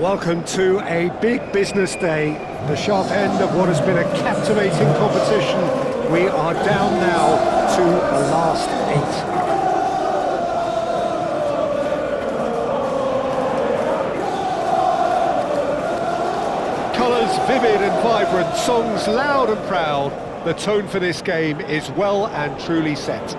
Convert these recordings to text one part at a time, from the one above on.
Welcome to a big business day, the sharp end of what has been a captivating competition. We are down now to the last 8. Colours vivid and vibrant, songs loud and proud. The tone for this game is well and truly set.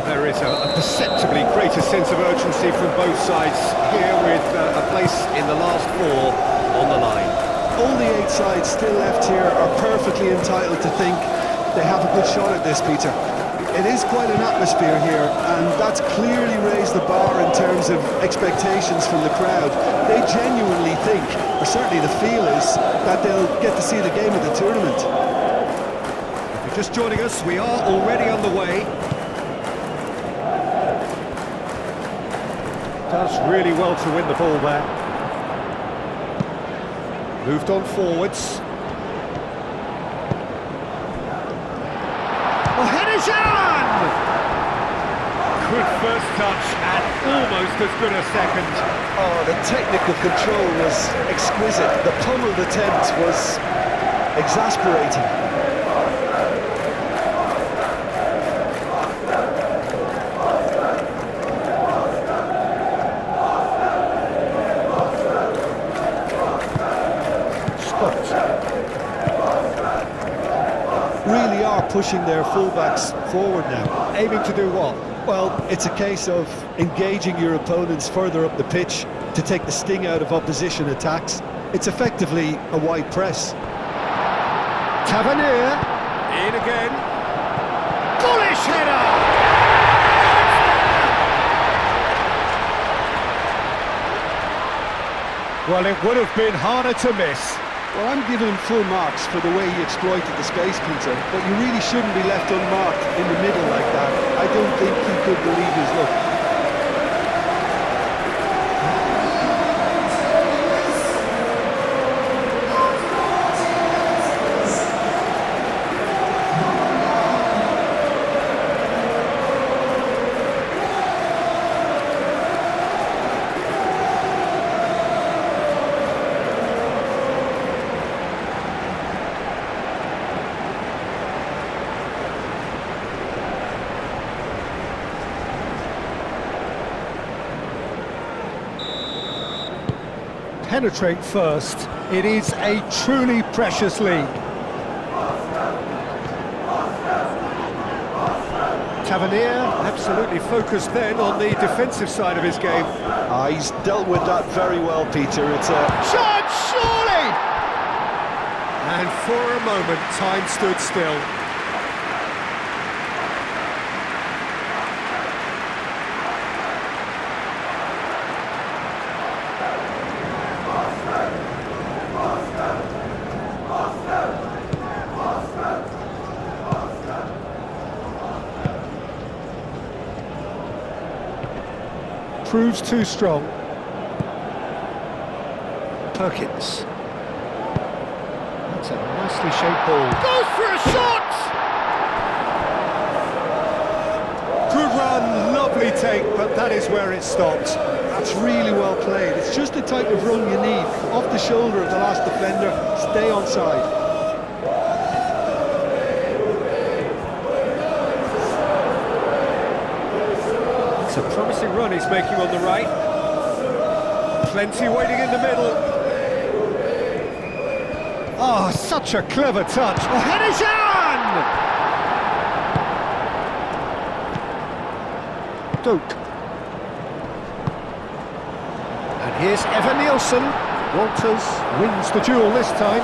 There is a perceptibly greater sense of urgency from both sides here with a place in the last 4 on the line. All the 8 sides still left here are perfectly entitled to think they have a good shot at this, Peter. It is quite an atmosphere here, and that's clearly raised the bar in terms of expectations from the crowd. They genuinely think, or certainly the feel is, that they'll get to see the game of the tournament. If you're just joining us, we are already underway. Does really well to win the ball there. Moved on forwards. Oh, header's on! Good first touch and almost as good a second. Oh, the technical control was exquisite. The pummeled attempt was exasperating. Really are pushing their fullbacks forward now. Aiming to do what? Well, it's a case of engaging your opponents further up the pitch to take the sting out of opposition attacks. It's effectively a wide press. Tavernier, in again. Bullish header! Well, it would have been harder to miss. Well, I'm giving him full marks for the way he exploited the space, Peter, but you really shouldn't be left unmarked in the middle like that. I don't think he could believe his luck. Penetrate first. It is a truly precious lead. Tavernier absolutely focused then on the defensive side of his game. He's dealt with that very well, Peter. It's a shot, surely! And for a moment, time stood still. Proves too strong. Perkins. That's a nicely shaped ball. Goes for a shot! Good run, lovely take, but that is where it stopped. That's really well played. It's just the type of run you need. Off the shoulder of the last defender, stay onside. It's a promising run he's making on the right. Plenty waiting in the middle. Oh, such a clever touch. Oh, header's on! Duke. And here's Evan Nielsen. Walters wins the duel this time.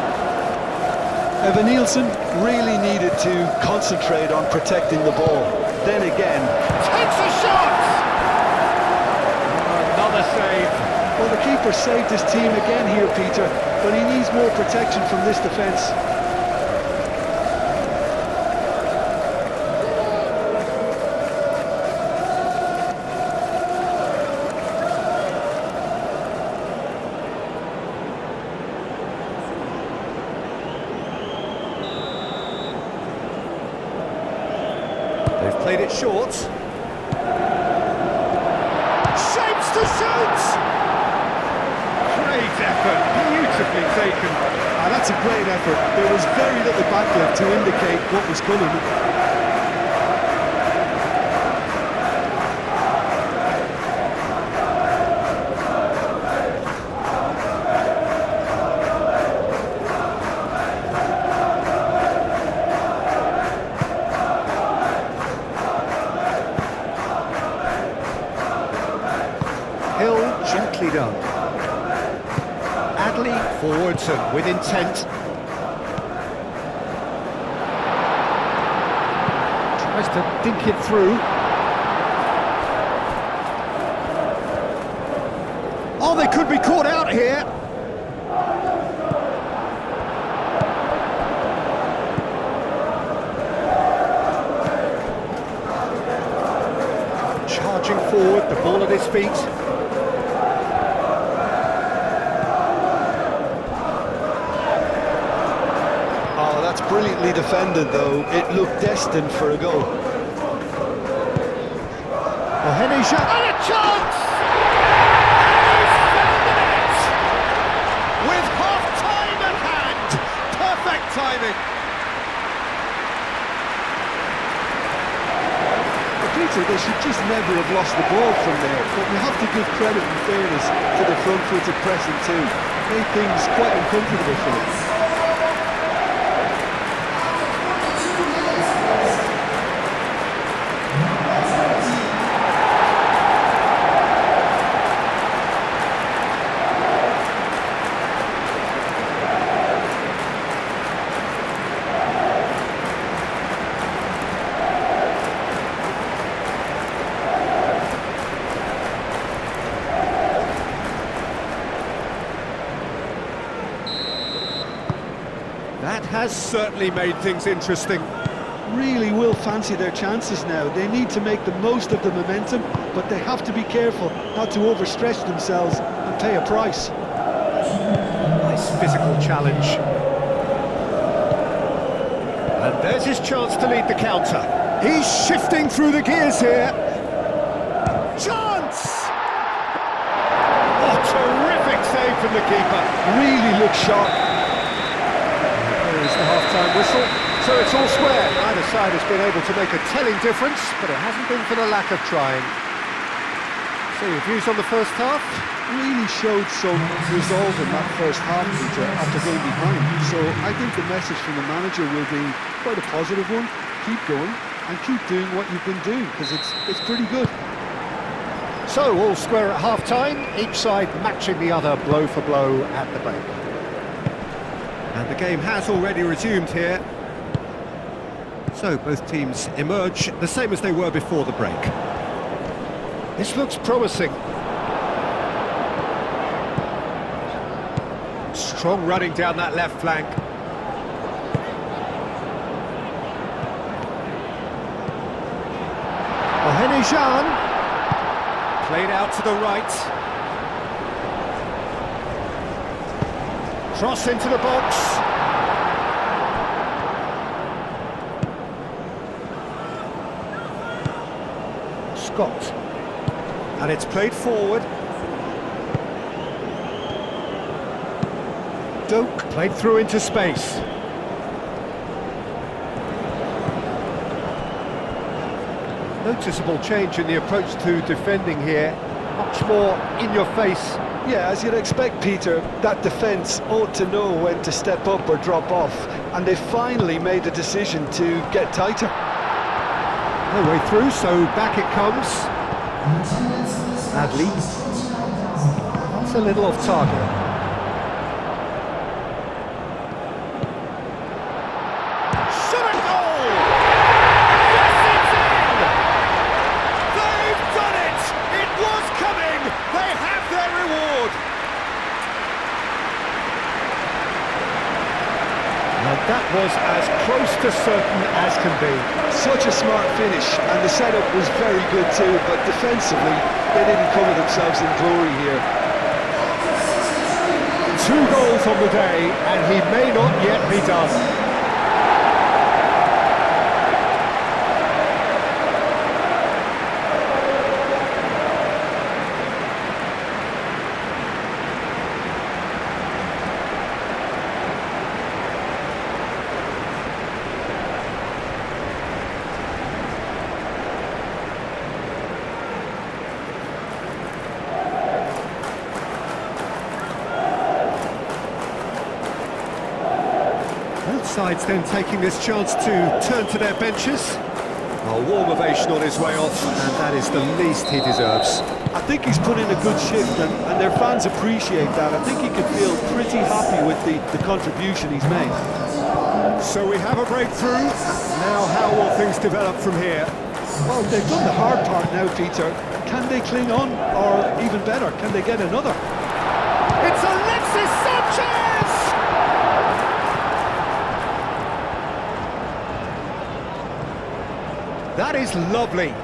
Evan Nielsen really needed to concentrate on protecting the ball. Then again, takes a shot! Another save. Well, the keeper saved his team again here, Peter, but he needs more protection from this defence. They've played it short. Shapes to a great effort. There was very little backlift to indicate what was coming. Gently done. Adley forwards and with intent. Tries to dink it through. Oh, they could be caught out here. Charging forward, the ball at his feet. That's brilliantly defended, though. It looked destined for a goal. Oh, Henry shot and a chance! And he's found the net! With half-time at hand! Perfect timing! Peter, they should just never have lost the ball from there, but we have to give credit and fairness to the front-footed pressing too. Made things quite uncomfortable for them. That has certainly made things interesting. Really will fancy their chances now. They need to make the most of the momentum, but they have to be careful not to overstretch themselves and pay a price. Nice physical challenge. And there's his chance to lead the counter. He's shifting through the gears here. Chance! Oh, terrific save from the keeper. Really looks sharp. There's the half-time whistle, so it's all square. Neither side has been able to make a telling difference, but it hasn't been for the lack of trying. So your views on the first half? Really showed some resolve in that first half, Peter, after going behind. So I think the message from the manager will be quite a positive one. Keep going and keep doing what you've been doing, because it's pretty good. So all square at half-time, each side matching the other blow for blow at the break. And the game has already resumed here. So both teams emerge the same as they were before the break. This looks promising. Strong running down that left flank. Henry Jean. Played out to the right. Cross into the box. Scott. And it's played forward. Doak played through into space. Noticeable change in the approach to defending here. Much more in your face. Yeah, as you'd expect, Peter, that defence ought to know when to step up or drop off, and they finally made a decision to get tighter. No way through, so back it comes. Adley. That's a little off target. Shot at goal! Yes, it's in! They've done it! It was coming! They have their reward! And that was as close to certain as can be. Such a smart finish, and the setup was very good too, but defensively, they didn't cover themselves in glory here. 2 goals on the day, and he may not yet be done. sides then taking this chance to turn to their benches. A warm ovation on his way off, and that is the least he deserves. I think he's put in a good shift, and their fans appreciate that. I think he can feel pretty happy with the contribution he's made. So we have a breakthrough. Now how will things develop from here? Well, they've done the hard part now, Peter. Can they cling on, or even better, can they get another? It's Alexis Sanchez! That is lovely.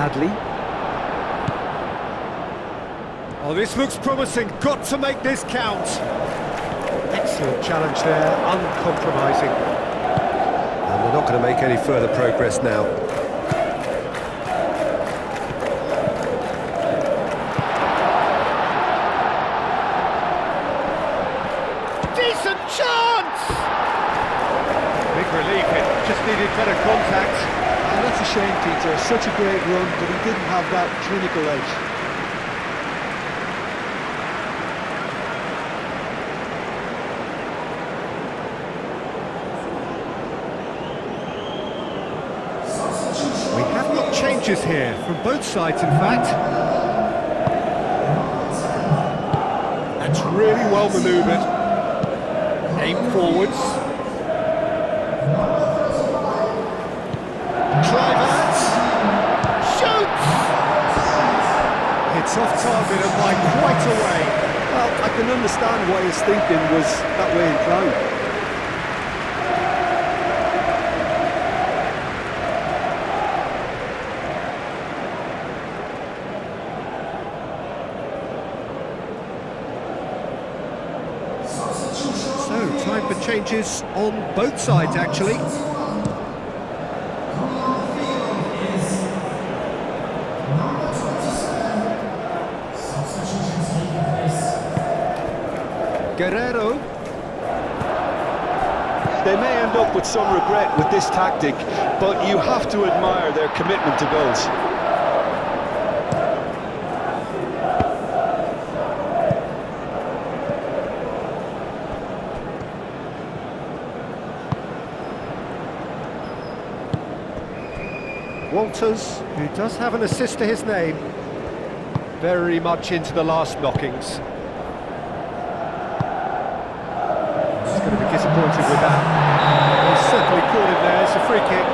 Adley. Oh, this looks promising. Got to make this count. Excellent challenge there, uncompromising. And they're not going to make any further progress now. Decent chance! Big relief, it just needed better contact. That's a shame, Peter. Such a great run, but he didn't have that clinical edge. We have got changes here, from both sides in fact. That's really well manoeuvred. Aim forwards. Shoots! It's off target and by quite a way. Well, I can understand why his thinking was that way inclined. So, time for changes on both sides, actually. Guerrero. They may end up with some regret with this tactic, but you have to admire their commitment to goals. Walters, who does have an assist to his name, very much into the last knockings. He's going to be disappointed with that. He's certainly caught him there. It's a free kick.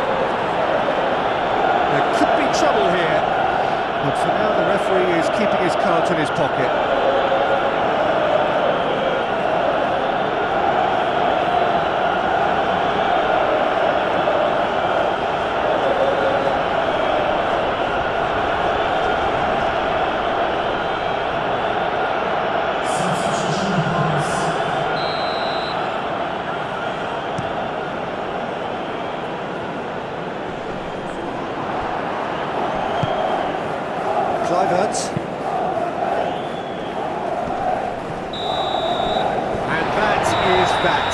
There could be trouble here, but for now the referee is keeping his cards in his pocket. And that is that.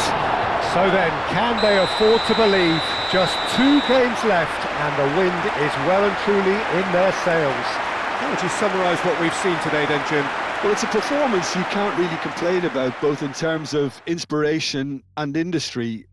So then, can they afford to believe? Just 2 games left and the wind is well and truly in their sails. How would you summarise what we've seen today then, Jim? Well, it's a performance you can't really complain about, both in terms of inspiration and industry.